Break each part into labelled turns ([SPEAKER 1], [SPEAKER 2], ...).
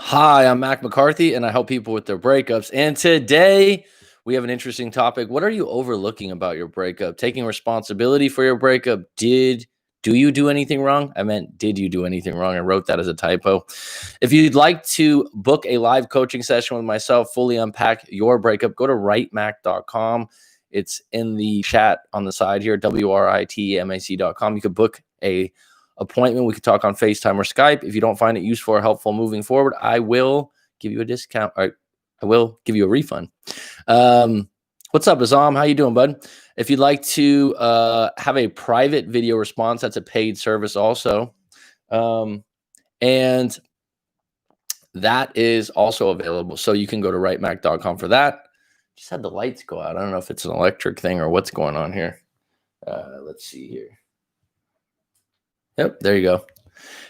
[SPEAKER 1] Hi, I'm Mac McCarthy, and I help people with their breakups. And today we have an interesting topic. What are you overlooking about your breakup? Taking responsibility for your breakup. Do you do anything wrong? I meant, did you do anything wrong? I wrote that as a typo. If you'd like to book a live coaching session with myself, fully unpack your breakup, go to writemac.com. It's in the chat on the side here, WRITMAC.com. You could book a appointment. We could talk on FaceTime or Skype. If you don't find it useful or helpful moving forward, I will give you a discount. Or I will give you a refund. What's up, Azam? How you doing, bud? If you'd like to have a private video response, that's a paid service also. And that is also available. So you can go to writemac.com for that. Just had the lights go out. I don't know if it's an electric thing or what's going on here. Let's see here. Yep, there you go.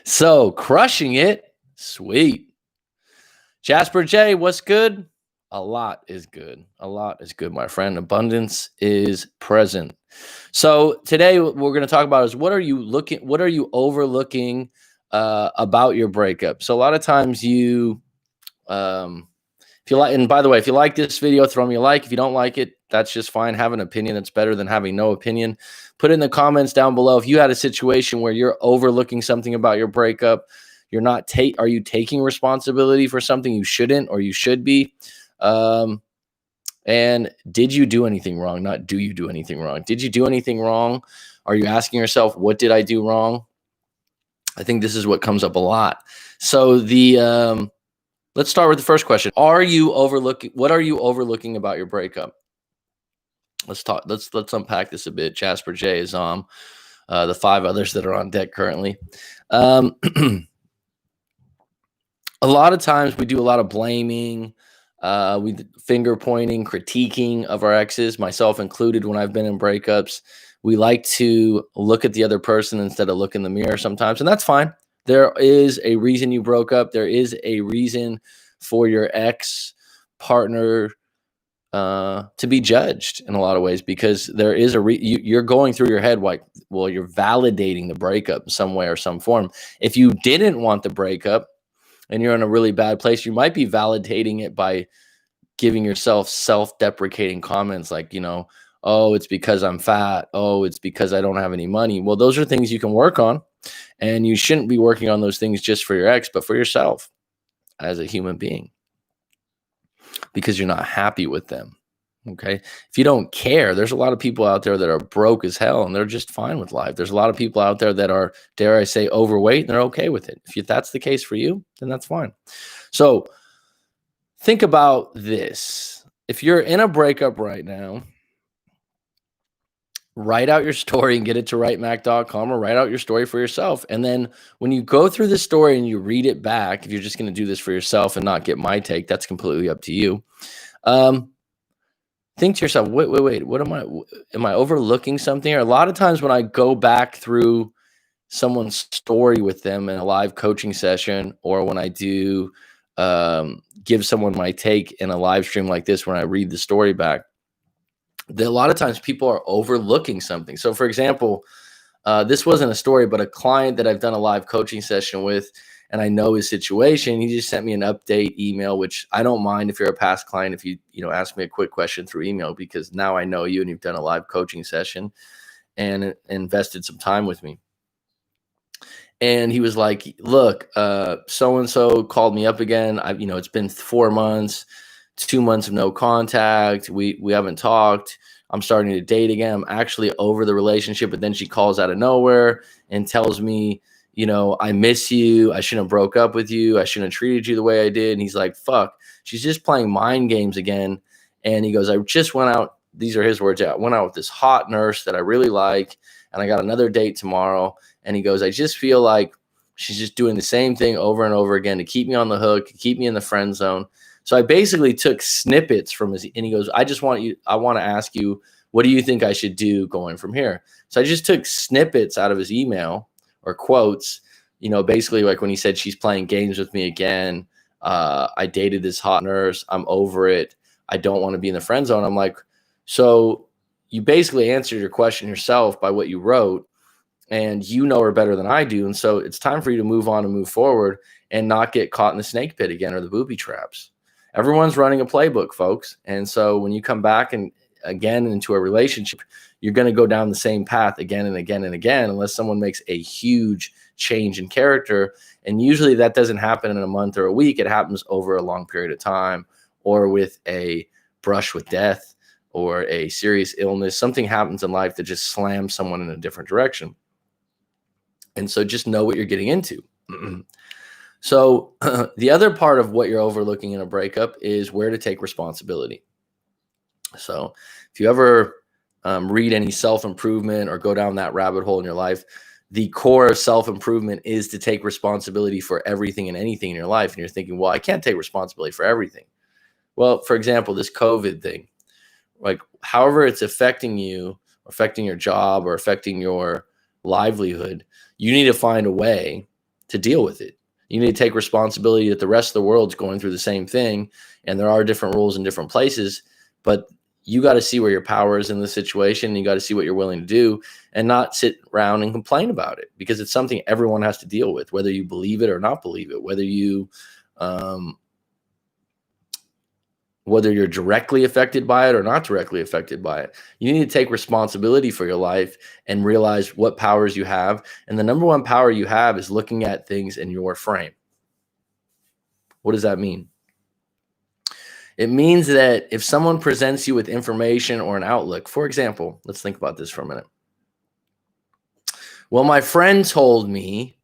[SPEAKER 1] So crushing it. Sweet. Jasper J, what's good? A lot is good. A lot is good, my friend. Abundance is present. So today what we're going to talk about is what are you overlooking about your breakup? So a lot of times you if you like, and by the way, if you like this video, throw me a like. If you don't like it, that's just fine. Have an opinion. That's better than having no opinion. Put in the comments down below if you had a situation where you're overlooking something about your breakup. You're not are you taking responsibility for something you shouldn't or you should be? And did you do anything wrong? Not do you do anything wrong? Did you do anything wrong? Are you asking yourself, what did I do wrong? I think this is what comes up a lot. So let's start with the first question. What are you overlooking about your breakup? Let's talk. Let's unpack this a bit. Jasper J is on the 5 others that are on deck currently. A lot of times we do a lot of blaming, we finger pointing, critiquing of our exes, myself included. When I've been in breakups, we like to look at the other person instead of look in the mirror sometimes, and that's fine. There is a reason you broke up. There is a reason for your ex partner to be judged in a lot of ways, because there is you're going through your head like, well, you're validating the breakup in some way or some form. If you didn't want the breakup and you're in a really bad place, you might be validating it by giving yourself self-deprecating comments like, oh, it's because I'm fat. Oh, it's because I don't have any money. Well, those are things you can work on, and you shouldn't be working on those things just for your ex, but for yourself as a human being, because you're not happy with them. Okay. If you don't care, there's a lot of people out there that are broke as hell and they're just fine with life. There's a lot of people out there that are, dare I say, overweight, and they're okay with it. If that's the case for you, then that's fine. So think about this. If you're in a breakup right now, write out your story and get it to writemac.com, or write out your story for yourself. And then when you go through the story and you read it back, if you're just going to do this for yourself and not get my take, that's completely up to you. Think to yourself, wait, what am I overlooking something? Or a lot of times when I go back through someone's story with them in a live coaching session, or when I do give someone my take in a live stream like this, when I read the story back, a lot of times people are overlooking something. So for example, this wasn't a story, but a client that I've done a live coaching session with, and I know his situation, he just sent me an update email, which I don't mind if you're a past client, if you ask me a quick question through email, because now I know you and you've done a live coaching session and invested some time with me. And he was like, look, so-and-so called me up again. It's been 4 months, 2 months of no contact. We haven't talked. I'm starting to date again. I'm actually over the relationship, but then she calls out of nowhere and tells me, I miss you. I shouldn't have broke up with you. I shouldn't have treated you the way I did. And he's like, fuck, she's just playing mind games again. And he goes, I just went out. These are his words. I went out with this hot nurse that I really like, and I got another date tomorrow. And he goes, I just feel like she's just doing the same thing over and over again to keep me on the hook, keep me in the friend zone. So I basically took snippets from his, and he goes, I want to ask you, what do you think I should do going from here? So I just took snippets out of his email, or quotes, basically like when he said, she's playing games with me again. I dated this hot nurse. I'm over it. I don't want to be in the friend zone. I'm like, so you basically answered your question yourself by what you wrote. and you know her better than I do. And so it's time for you to move on and move forward and not get caught in the snake pit again or the booby traps. Everyone's running a playbook, folks. And so when you come back and again into a relationship, you're going to go down the same path again and again and again, unless someone makes a huge change in character. And usually that doesn't happen in a month or a week. It happens over a long period of time, or with a brush with death or a serious illness. Something happens in life that just slams someone in a different direction. And so just know what you're getting into. So the other part of what you're overlooking in a breakup is where to take responsibility. So if you ever read any self-improvement or go down that rabbit hole in your life, the core of self-improvement is to take responsibility for everything and anything in your life. And you're thinking, well, I can't take responsibility for everything. Well, for example, this COVID thing, like however it's affecting you, affecting your job, or affecting your livelihood, you need to find a way to deal with it. You need to take responsibility that the rest of the world's going through the same thing, and there are different rules in different places, but you got to see where your power is in the situation. And you got to see what you're willing to do, and not sit around and complain about it, because it's something everyone has to deal with, whether you believe it or not believe it, whether you're directly affected by it or not directly affected by it. You need to take responsibility for your life and realize what powers you have. And the number one power you have is looking at things in your frame. What does that mean? It means that if someone presents you with information or an outlook, for example, let's think about this for a minute. Well, my friend told me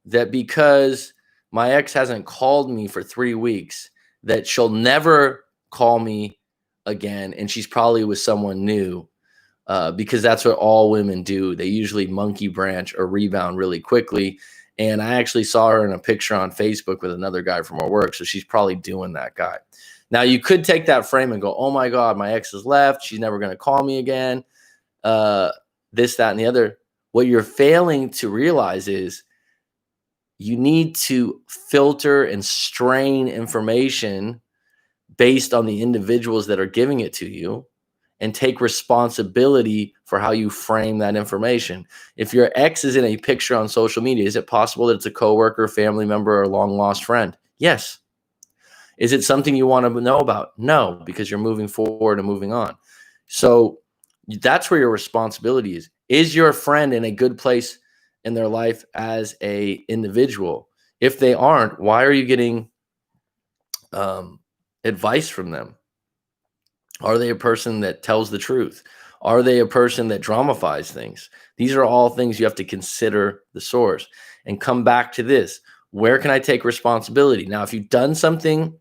[SPEAKER 1] that because my ex hasn't called me for 3 weeks, that she'll never call me again, and she's probably with someone new, because that's what all women do. They usually monkey branch or rebound really quickly. And I actually saw her in a picture on Facebook with another guy from our work, so she's probably doing that guy. Now, you could take that frame and go, oh my God, my ex has left. She's never going to call me again. This, that, and the other. What you're failing to realize is you need to filter and strain information based on the individuals that are giving it to you, and take responsibility for how you frame that information. If your ex is in a picture on social media, is it possible that it's a coworker, family member, or long lost friend? Yes. Is it something you want to know about? No, because you're moving forward and moving on. So that's where your responsibility is. Is your friend in a good place in their life as a individual? If they aren't, why are you getting advice from them? Are they a person that tells the truth? Are they a person that dramatifies things? These are all things you have to consider the source and come back to this. Where can I take responsibility? Now, if you've done something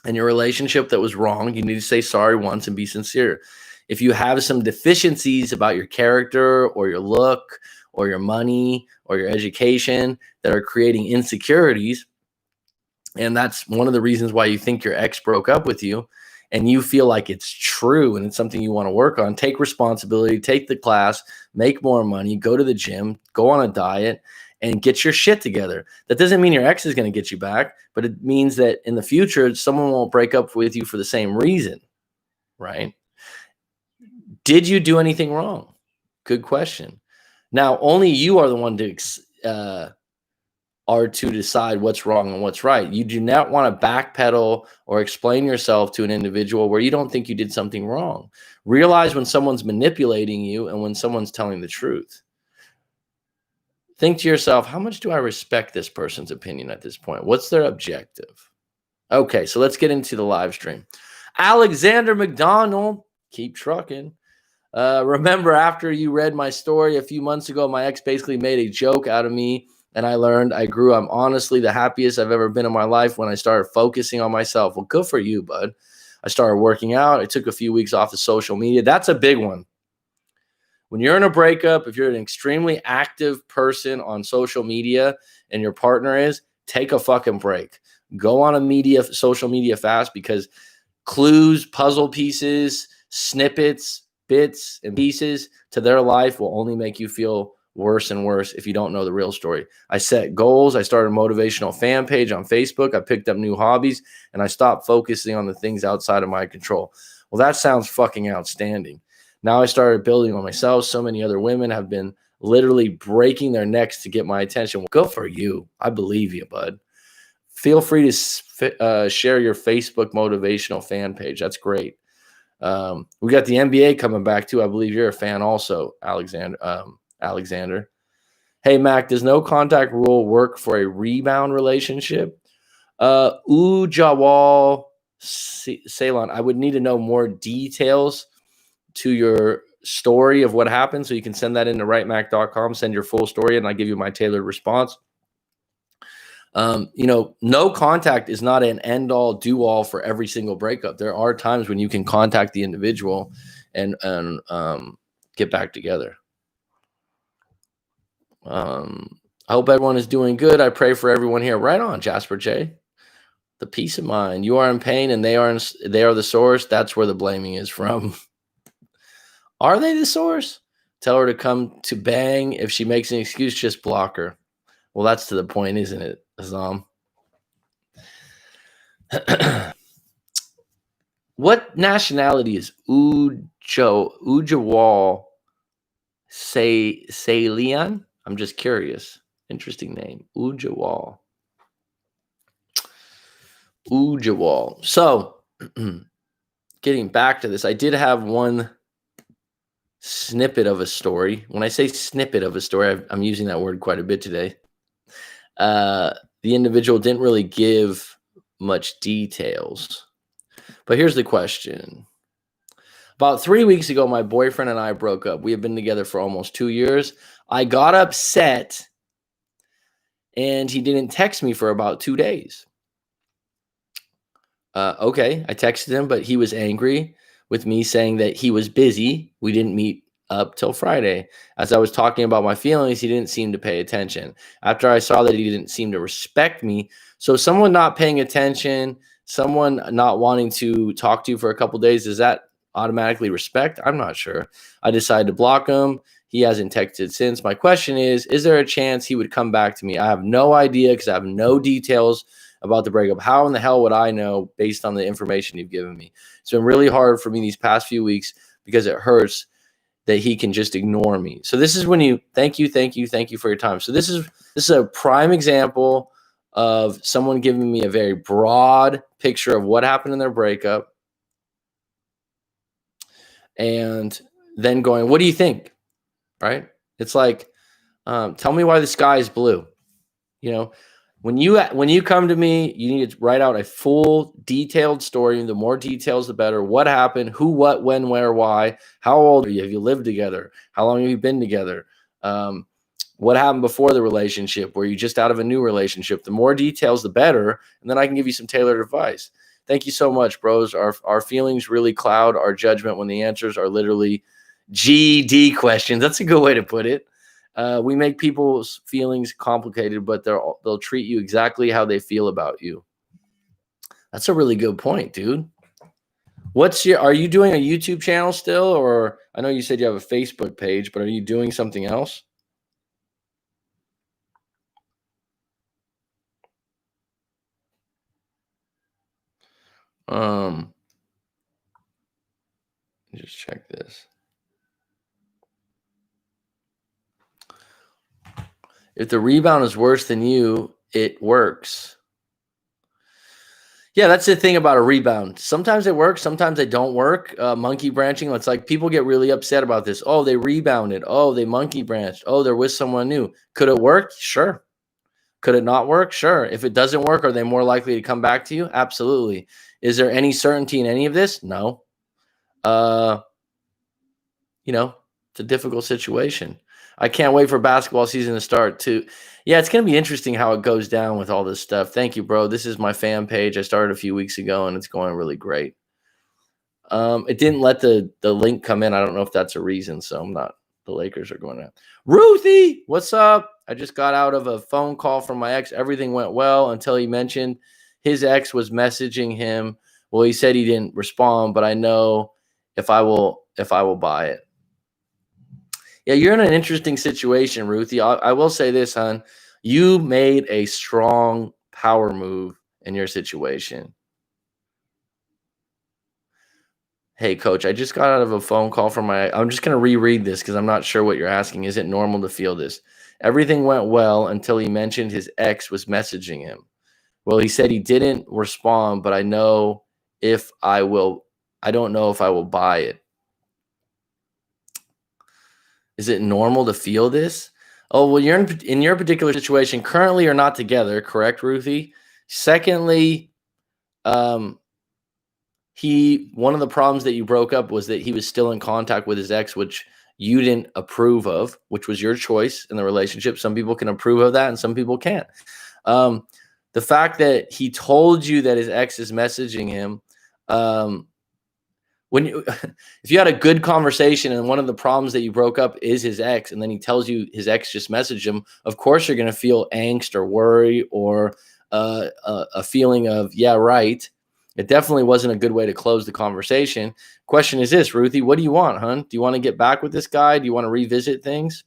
[SPEAKER 1] in your relationship that was wrong, you need to say sorry once and be sincere. If you have some deficiencies about your character or your look or your money or your education that are creating insecurities, and that's one of the reasons why you think your ex broke up with you, and you feel like it's true and it's something you want to work on, take responsibility, take the class, make more money, go to the gym, go on a diet, and get your shit together. That doesn't mean your ex is going to get you back, but it means that in the future, someone won't break up with you for the same reason, right? Did you do anything wrong? Good question. Now, only you are the one to decide what's wrong and what's right. You do not want to backpedal or explain yourself to an individual where you don't think you did something wrong. Realize when someone's manipulating you and when someone's telling the truth. Think to yourself, how much do I respect this person's opinion at this point? What's their objective? Okay, so let's get into the live stream. Alexander McDonald, keep trucking. Remember, after you read my story a few months ago, my ex basically made a joke out of me, and I learned I grew. I'm honestly the happiest I've ever been in my life when I started focusing on myself. Well, good for you, bud. I started working out. I took a few weeks off of social media. That's a big one. When you're in a breakup, if you're an extremely active person on social media and your partner is, take a fucking break. Go on a social media fast, because clues, puzzle pieces, snippets, bits and pieces to their life will only make you feel worse and worse if you don't know the real story. I set goals. I started a motivational fan page on Facebook. I picked up new hobbies, and I stopped focusing on the things outside of my control. Well, that sounds fucking outstanding. Now I started building on myself. So many other women have been literally breaking their necks to get my attention. Well, go for you. I believe you, bud. Feel free to share your Facebook motivational fan page. That's great. We got the NBA coming back too. I believe you're a fan also, Alexander. Hey, Mac, does no contact rule work for a rebound relationship? Ujawal Ceylon, I would need to know more details to your story of what happened, so you can send that into rightmac.com, send your full story, and I'll give you my tailored response. No contact is not an end all do all for every single breakup. There are times when you can contact the individual and get back together. I hope everyone is doing good. I pray for everyone here. Right on, Jasper J. The peace of mind. You are in pain and they are the source. That's where the blaming is from. Are they the source? Tell her to come to bang. If she makes an excuse, just block her. Well, that's to the point, isn't it, Azam? What nationality is Ujawal Salian? I'm just curious. Interesting name. Ujawal. So, getting back to this, I did have one snippet of a story. When I say snippet of a story, I'm using that word quite a bit today. The individual didn't really give much details. But here's the question. About 3 weeks ago, my boyfriend and I broke up. We have been together for almost 2 years. I got upset, and he didn't text me for about 2 days. Okay, I texted him, but he was angry with me, saying that he was busy. We didn't meet up till Friday. As I was talking about my feelings, he didn't seem to pay attention. After I saw that he didn't seem to respect me, so someone not paying attention, someone not wanting to talk to you for a couple days, does that automatically respect? I'm not sure. I decided to block him. He hasn't texted since. My question is there a chance he would come back to me? I have no idea because I have no details about the breakup. How in the hell would I know based on the information you've given me? It's been really hard for me these past few weeks because it hurts that he can just ignore me. So this is when you thank you for your time. So this is a prime example of someone giving me a very broad picture of what happened in their breakup and then going, what do you think? Right? It's like, tell me why the sky is blue. When you come to me, you need to write out a full detailed story. The more details, the better. What happened? Who, what, when, where, why? How old are you? Have you lived together? How long have you been together? What happened before the relationship? Were you just out of a new relationship? The more details, the better. And then I can give you some tailored advice. Thank you so much, bros. Our feelings really cloud our judgment when the answers are literally GD questions. That's a good way to put it. We make people's feelings complicated, but they'll treat you exactly how they feel about you. That's a really good point, dude. Are you doing a YouTube channel still? Or I know you said you have a Facebook page, but are you doing something else? Just check this. If the rebound is worse than you, it works. Yeah, that's the thing about a rebound. Sometimes it works, sometimes they don't work. Monkey branching, it's like people get really upset about this. Oh, they rebounded. Oh, they monkey branched. Oh, they're with someone new. Could it work? Sure. Could it not work? Sure. If it doesn't work, are they more likely to come back to you? Absolutely. Is there any certainty in any of this? No. It's a difficult situation. I can't wait for basketball season to start too. Yeah, it's going to be interesting how it goes down with all this stuff. Thank you, bro. This is my fan page. I started a few weeks ago and it's going really great. It didn't let the link come in. I don't know if that's a reason. So the Lakers are going out. Ruthie, what's up? I just got out of a phone call from my ex. Everything went well until he mentioned his ex was messaging him. Well, he said he didn't respond, but I know if I will buy it. Yeah, you're in an interesting situation, Ruthie. I will say this, hon. You made a strong power move in your situation. Hey, coach, I just got out of a phone call from I'm just going to reread this because I'm not sure what you're asking. Is it normal to feel this? Everything went well until he mentioned his ex was messaging him. Well, he said he didn't respond, but if I will, I don't know if I will buy it. Is it normal to feel this? Oh, well, you're in your particular situation currently you're not together, correct, Ruthie? Secondly, um, he one of the problems that you broke up was that he was still in contact with his ex, which you didn't approve of, which was your choice in the relationship. Some people can approve of that and some people can't. Um, the fact that he told you that his ex is messaging him, um, when you if you had a good conversation and one of the problems that you broke up is his ex, and then he tells you his ex just messaged him, of course you're going to feel angst or worry or a feeling of, yeah, right. It definitely wasn't a good way to close the conversation. Question is this, Ruthie, what do you want, hun? Do you want to get back with this guy? Do you want to revisit things?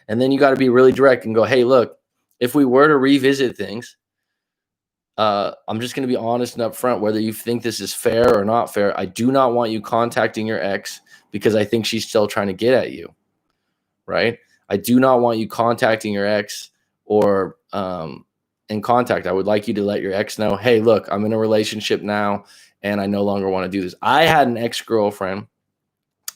[SPEAKER 1] And then you got to be really direct and go, hey, look, if we were to revisit things, I'm just going to be honest and upfront, whether you think this is fair or not fair. I do not want you contacting your ex because I think she's still trying to get at you, right? I do not want you contacting your ex or in contact. I would like you to let your ex know, hey, look, I'm in a relationship now and I no longer want to do this. I had an ex-girlfriend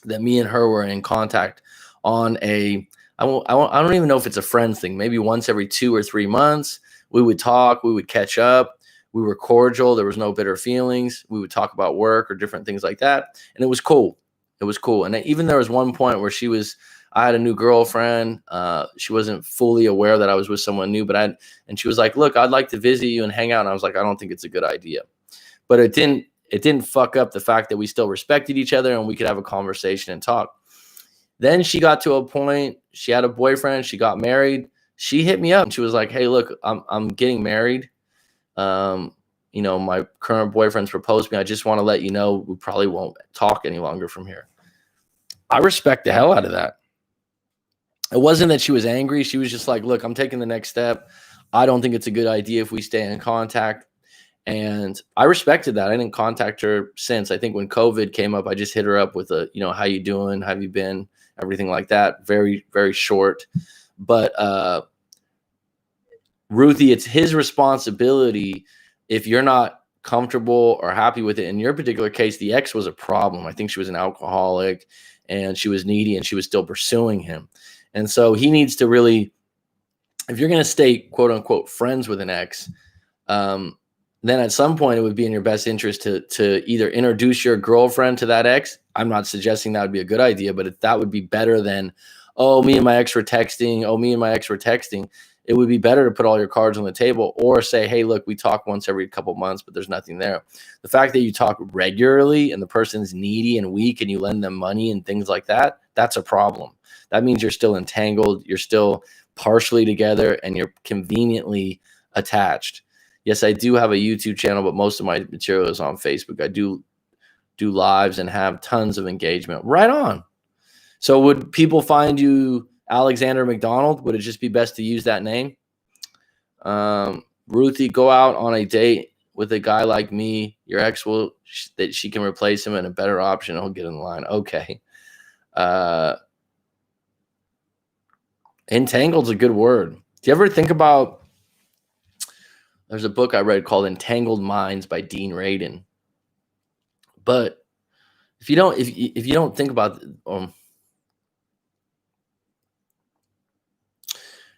[SPEAKER 1] that me and her were in contact on I don't even know if it's a friends thing. Maybe once every 2 or 3 months, we would talk, we would catch up. We were cordial. There was no bitter feelings. We would talk about work or different things like that. And it was cool. It was cool. And even there was one point where I had a new girlfriend. She wasn't fully aware that I was with someone new, and she was like, look, I'd like to visit you and hang out. And I was like, I don't think it's a good idea. But it didn't fuck up the fact that we still respected each other and we could have a conversation and talk. Then she got to a point, she had a boyfriend, she got married. She hit me up and she was like, hey, look, I'm getting married. My current boyfriend's proposed me. I just want to let you know we probably won't talk any longer from here. I respect the hell out of that. It wasn't that she was angry. She was just like, look, I'm taking the next step. I don't think it's a good idea if we stay in contact. And I respected that. I didn't contact her since. I think when COVID came up, I just hit her up with how you doing? How have you been? Everything like that. Very, very short. But Ruthie, it's his responsibility if you're not comfortable or happy with it. In your particular case, the ex was a problem. I think she was an alcoholic and she was needy and she was still pursuing him. And so he needs to really, if you're going to stay quote unquote friends with an ex, then at some point it would be in your best interest to either introduce your girlfriend to that ex. I'm not suggesting that would be a good idea, but that would be better than, oh, me and my ex were texting. Oh, me and my ex were texting. It would be better to put all your cards on the table or say, hey, look, we talk once every couple months, but there's nothing there. The fact that you talk regularly and the person's needy and weak and you lend them money and things like that, that's a problem. That means you're still entangled. You're still partially together and you're conveniently attached. Yes, I do have a YouTube channel, but most of my material is on Facebook. I do lives and have tons of engagement. Right on. So would people find you Alexander McDonald? Would it just be best to use that name? Ruthie, go out on a date with a guy like me. Your ex that she can replace him and a better option. He'll get in line. Okay. Entangled's a good word. Do you ever think about, there's a book I read called Entangled Minds by Dean Radin. But if you don't think about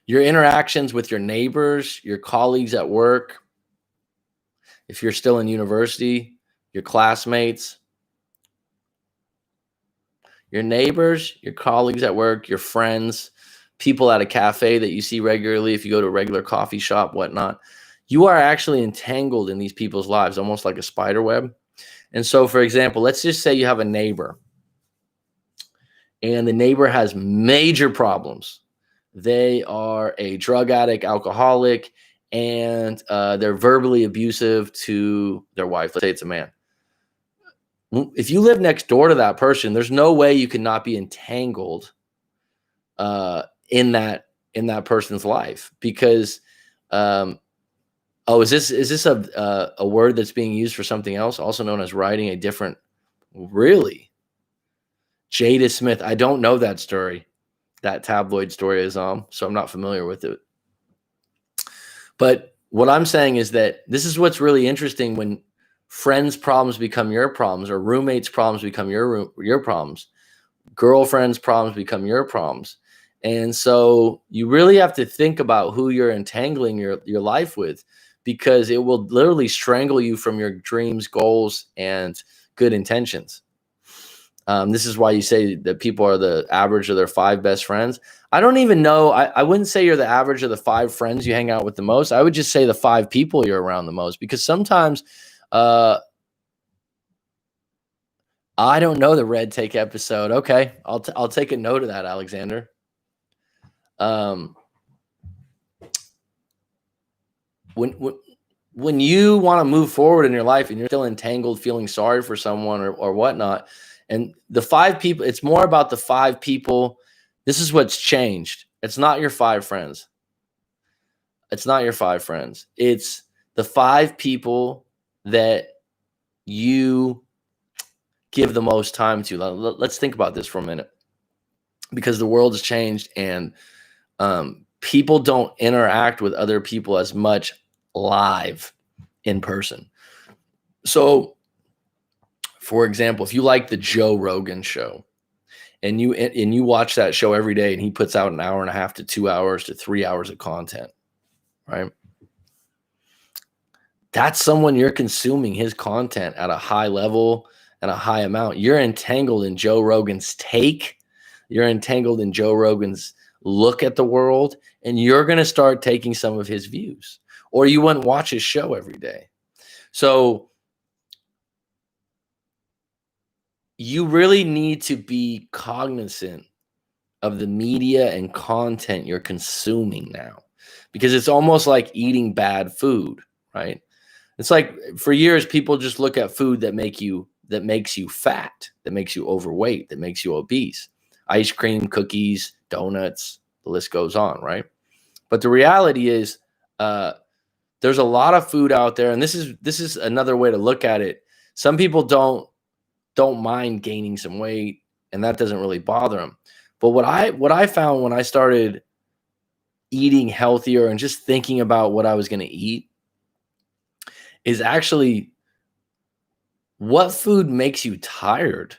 [SPEAKER 1] your interactions with your neighbors, your colleagues at work, if you're still in university, your classmates, your neighbors, your colleagues at work, your friends, people at a cafe that you see regularly, if you go to a regular coffee shop, whatnot, you are actually entangled in these people's lives, almost like a spider web. And so, for example, let's just say you have a neighbor and the neighbor has major problems. They are a drug addict, alcoholic, and they're verbally abusive to their wife. Let's say it's a man. If you live next door to that person, there's no way you can not be entangled in that person's life because is this a word that's being used for something else, also known as riding a different Really? Jada Smith. I don't know that story. That tabloid story is so I'm not familiar with it. But what I'm saying is that this is what's really interesting when friends' problems become your problems, or roommates' problems become your problems, girlfriends' problems become your problems. And so you really have to think about who you're entangling your life with, because it will literally strangle you from your dreams, goals, and good intentions. This is why you say that people are the average of their 5 best friends. I don't even know. I wouldn't say you're the average of the 5 friends you hang out with the most. I would just say the 5 people you're around the most, because sometimes I don't know the red take episode. Okay, I'll take a note of that, Alexander. Um, when you want to move forward in your life and you're still entangled, feeling sorry for someone or whatnot, and the 5 people, it's more about the 5 people. This is what's changed. It's not your 5 friends. It's not your 5 friends. It's the 5 people that you give the most time to. Let's think about this for a minute, because the world has changed, and people don't interact with other people as much live in person. So, for example, if you like the Joe Rogan show, and you watch that show every day, and he puts out an hour and a half to 2 hours to 3 hours of content, right? That's someone you're consuming his content at a high level and a high amount. You're entangled in Joe Rogan's take. You're entangled in Joe Rogan's look at the world, and you're going to start taking some of his views, or you wouldn't watch his show every day. So you really need to be cognizant of the media and content you're consuming now, because it's almost like eating bad food, right? It's like, for years, people just look at food that makes you fat, that makes you overweight, that makes you obese. Ice cream, cookies, donuts, the list goes on, right? But the reality is, there's a lot of food out there, and this is another way to look at it. Some people don't mind gaining some weight, and that doesn't really bother them. But what I found when I started eating healthier and just thinking about what I was going to eat is actually what food makes you tired.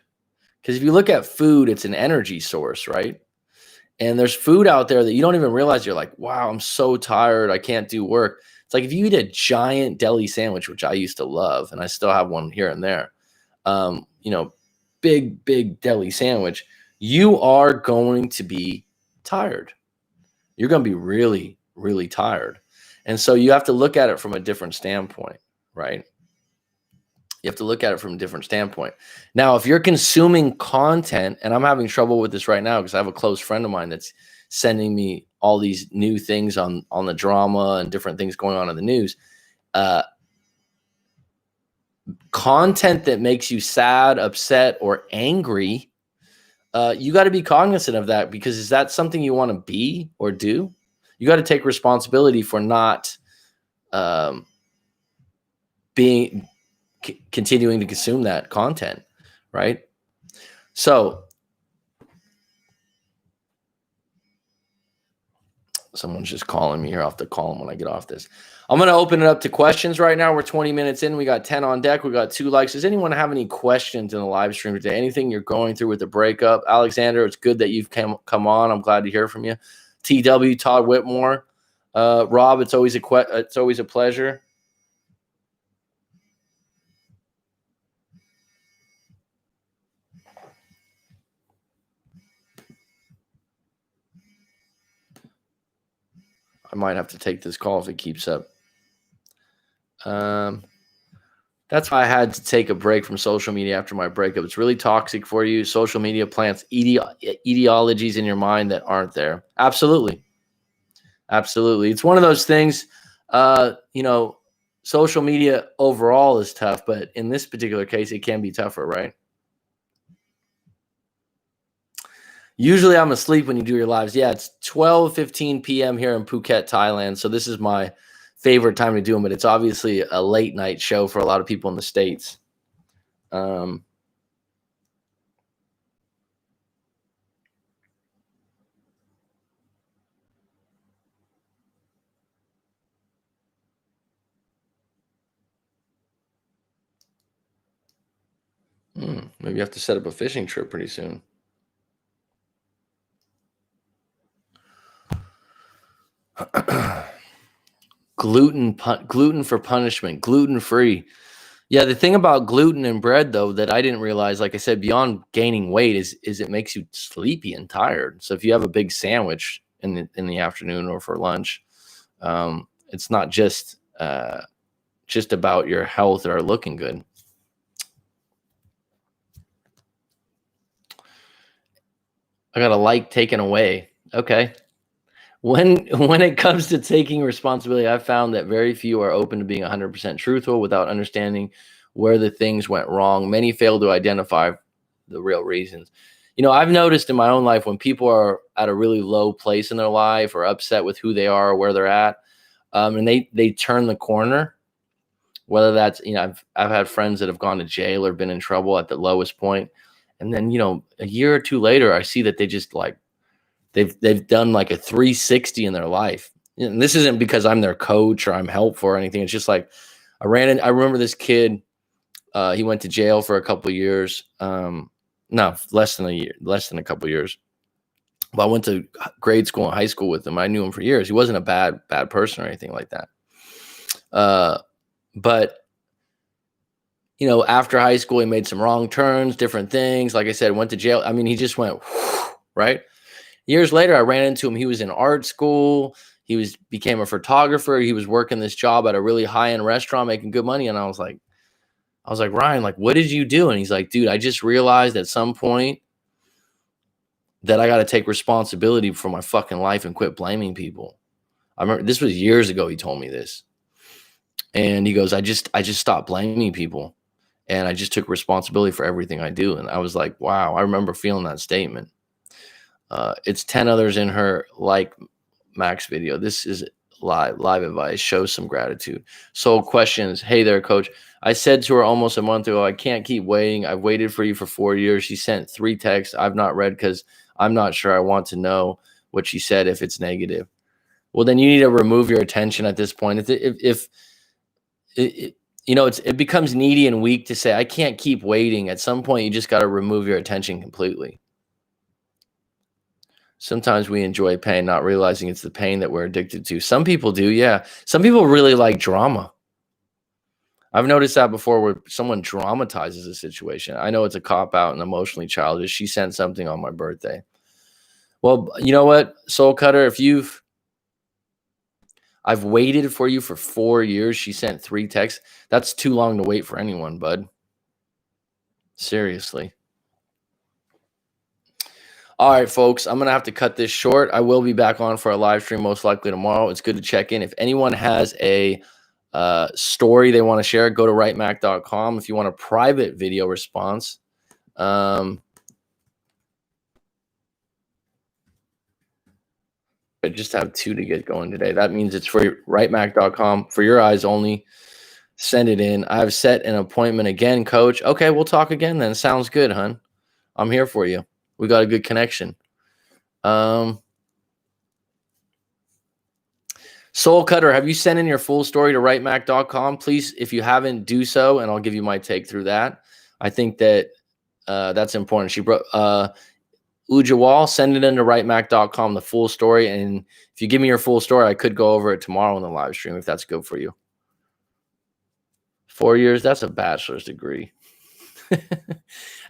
[SPEAKER 1] Because if you look at food, it's an energy source, right? And there's food out there that you don't even realize. You're like, wow, I'm so tired, I can't do work. It's like if you eat a giant deli sandwich, which I used to love, and I still have one here and there, big deli sandwich, you are going to be tired. You're going to be really, really tired. And so you have to look at it from a different standpoint, right? You have to look at it from a different standpoint. Now, if you're consuming content, and I'm having trouble with this right now because I have a close friend of mine that's sending me all these new things on the drama and different things going on in the news. Content that makes you sad, upset, or angry, you got to be cognizant of that, because is that something you want to be or do? You got to take responsibility for not continuing to consume that content, right? So someone's just calling me here. I'll have to call them when I get off this. I'm going to open it up to questions right now. We're 20 minutes in. We got 10 on deck. We got 2 likes. Does anyone have any questions in the live stream today? Anything you're going through with the breakup? Alexander, it's good that you've come on. I'm glad to hear from you. TW, Todd Whitmore. Rob, it's always a pleasure. I might have to take this call if it keeps up. That's why I had to take a break from social media after my breakup. It's really toxic for you. Social media plants ideologies in your mind that aren't there. Absolutely. Absolutely. It's one of those things, social media overall is tough, but in this particular case, it can be tougher, right? Usually I'm asleep when you do your lives. Yeah, it's 12:15 p.m. here in Phuket, Thailand. So this is my favorite time to do them, but it's obviously a late night show for a lot of people in the States. Maybe you have to set up a fishing trip pretty soon. Gluten for punishment, gluten free. Yeah, the thing about gluten in bread though that I didn't realize, like I said, beyond gaining weight is it makes you sleepy and tired. So if you have a big sandwich in the afternoon or for lunch, it's not just about your health or looking good. I got a like taken away. Okay. When it comes to taking responsibility, I've found that very few are open to being 100% truthful without understanding where the things went wrong. Many fail to identify the real reasons. I've noticed in my own life when people are at a really low place in their life or upset with who they are or where they're at, and they turn the corner. Whether that's I've had friends that have gone to jail or been in trouble at the lowest point, and then a year or two later, I see that they just like they've done like a 360 in their life. And this isn't because I'm their coach or I'm helpful or anything. It's just like I remember this kid, he went to jail for a couple of years. No, less than a couple of years. But I went to grade school and high school with him. I knew him for years. He wasn't a bad person or anything like that. But after high school, he made some wrong turns, different things. Like I said, went to jail. I mean, he just went, right? Years later, I ran into him. He was in art school. He became a photographer. He was working this job at a really high-end restaurant, making good money. And I was like, Ryan, like, what did you do? And he's like, dude, I just realized at some point that I got to take responsibility for my fucking life and quit blaming people. I remember this was years ago. He told me this. And he goes, I just stopped blaming people. And I just took responsibility for everything I do. And I was like, wow, I remember feeling that statement. It's 10 others in her like Max video. This is live advice. Show some gratitude. Soul questions. Hey there, coach. I said to her almost a month ago, I can't keep waiting. I've waited for you for 4 years. She sent 3 texts I've not read because I'm not sure I want to know what she said if it's negative. Well, then you need to remove your attention at this point. If it becomes needy and weak to say, I can't keep waiting. At some point, you just got to remove your attention completely. Sometimes we enjoy pain, not realizing it's the pain that we're addicted to. Some people do, yeah. Some people really like drama. I've noticed that before where someone dramatizes a situation. I know it's a cop-out and emotionally childish. She sent something on my birthday. Well, you know what, Soul Cutter, I've waited for you for 4 years. She sent 3 texts. That's too long to wait for anyone, bud. Seriously. All right, folks, I'm going to have to cut this short. I will be back on for a live stream most likely tomorrow. It's good to check in. If anyone has a story they want to share, go to writemac.com. If you want a private video response, I just have 2 to get going today. That means it's for writemac.com for your eyes only. Send it in. I've set an appointment again, coach. Okay, we'll talk again then. Sounds good, hun. I'm here for you. We got a good connection. Soul Cutter, have you sent in your full story to writemac.com? Please, if you haven't, do so, and I'll give you my take through that. I think that that's important. She brought Ujawal, send it into writemac.com, the full story. And if you give me your full story, I could go over it tomorrow in the live stream if that's good for you. 4 years, that's a bachelor's degree.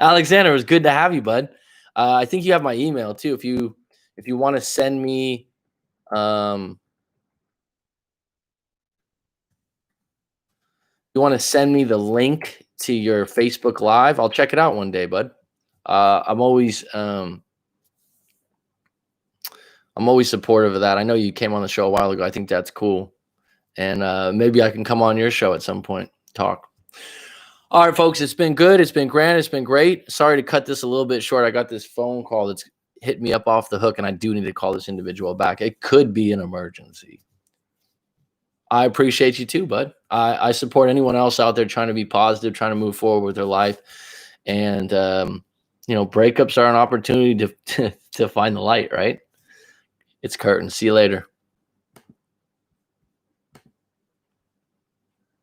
[SPEAKER 1] Alexander, it was good to have you, bud. I think you have my email too. If you want to send me you want to send me the link to your Facebook Live, I'll check it out one day, bud. I'm always supportive of that. I know you came on the show a while ago. I think that's cool. And maybe I can come on your show at some point, talk. All right, folks, it's been good. It's been grand. It's been great. Sorry to cut this a little bit short. I got this phone call that's hit me up off the hook, and I do need to call this individual back. It could be an emergency. I appreciate you too, bud. I support anyone else out there trying to be positive, trying to move forward with their life. And, breakups are an opportunity to find the light, right? It's curtain. See you later.